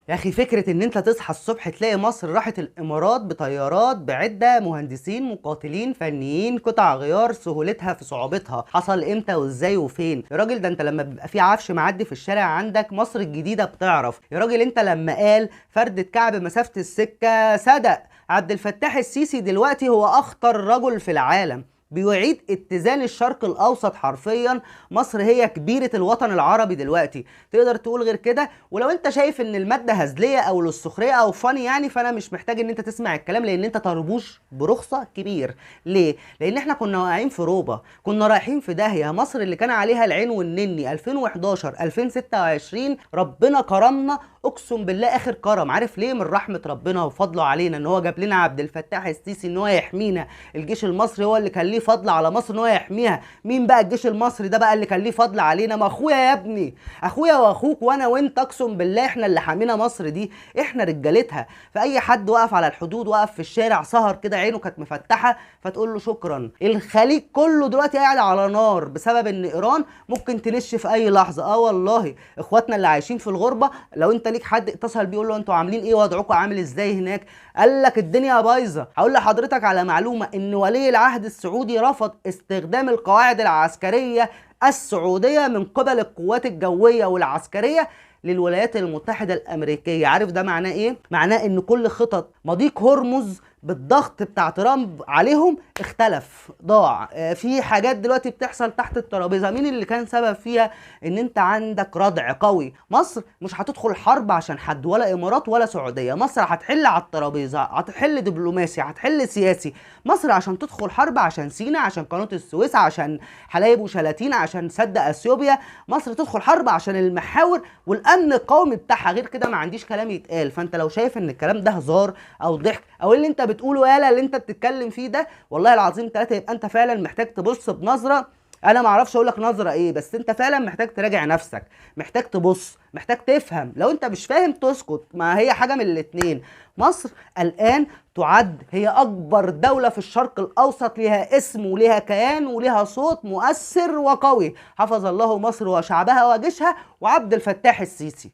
يا اخي فكرة ان انت تصحى الصبح تلاقي مصر راحت الامارات بطيارات بعدة مهندسين مقاتلين فنيين قطع غيار، سهولتها في صعوبتها، حصل امتى وازاي وفين؟ يا راجل ده انت لما بيبقى في عفش معدي في الشارع عندك مصر الجديدة بتعرف. يا راجل انت لما قال فردة كعب مسافة السكة صدق. عبد الفتاح السيسي دلوقتي هو اخطر رجل في العالم، بيعيد اتزان الشرق الاوسط حرفيا. مصر هي كبيرة الوطن العربي دلوقتي، تقدر تقول غير كده؟ ولو انت شايف ان المادة هزلية او للسخرية او فاني يعني، فانا مش محتاج ان انت تسمع الكلام، لان انت طربوش برخصة كبير. ليه؟ لان احنا كنا واقعين في روبة، كنا رايحين في داهية. مصر اللي كان عليها العين والنني 2011 2026 ربنا كرمنا، اقسم بالله اخر كرم. عارف ليه؟ من رحمة ربنا وفضله علينا ان هو جاب لنا عبد الفتاح السيسي ان هو يحمينا. الجيش المصري هو اللي كان ليه فضل على مصر ان هو يحميها. مين بقى الجيش المصري ده بقى اللي كان ليه فضل علينا؟ ما اخويا يا ابني، اخويا واخوك وانا وانت، اقسم بالله احنا اللي حامينا مصر دي، احنا رجالتها. فاي حد وقف على الحدود، وقف في الشارع سهر كده عينه كانت مفتحه، فتقول له شكرا. الخليج كله دلوقتي قاعد على نار بسبب ان ايران ممكن تنش في اي لحظه. اه والله اخواتنا اللي عايشين في الغربه، لو انت ليك حد اتصل بيه يقول له انتوا عاملين ايه، وضعكم عامل ازاي هناك، قال لك الدنيا بايظه. هقول لحضرتك على معلومه، ان ولي العهد السعودي رفض استخدام القواعد العسكريه السعوديه من قبل القوات الجويه والعسكريه للولايات المتحدة الأمريكية. عارف ده معناه إيه؟ معناه إن كل خطط مضيق هرمز بالضغط بتاع ترامب عليهم اختلف، ضاع. في حاجات دلوقتي بتحصل تحت الترابيزة، مين اللي كان سبب فيها؟ ان انت عندك ردع قوي. مصر مش هتدخل حرب عشان حد، ولا امارات ولا سعودية. مصر هتحل على الترابيزة، هتحل دبلوماسي، هتحل سياسي. مصر عشان تدخل حرب عشان سينا، عشان قناة السويس، عشان حلايب وشلاتين، عشان سد اثيوبيا. مصر تدخل حرب عشان المحاور والامن القومي بتاعها، غير كده ما عنديش كلام يتقال. فانت لو شايف ان الكلام ده هزار او ضحك او اللي انت بتقوله يالا اللي انت بتتكلم فيه ده، والله العظيم ثلاثة يبقى انت فعلا محتاج تبص بنظرة. انا ما اعرفش اقول لك نظرة ايه، بس انت فعلا محتاج تراجع نفسك، محتاج تبص، محتاج تفهم. لو انت مش فاهم تسكت، ما هي حاجة من الاتنين. مصر الان تعد هي اكبر دولة في الشرق الاوسط، لها اسم ولها كيان ولها صوت مؤثر وقوي. حفظ الله مصر وشعبها وجيشها وعبد الفتاح السيسي.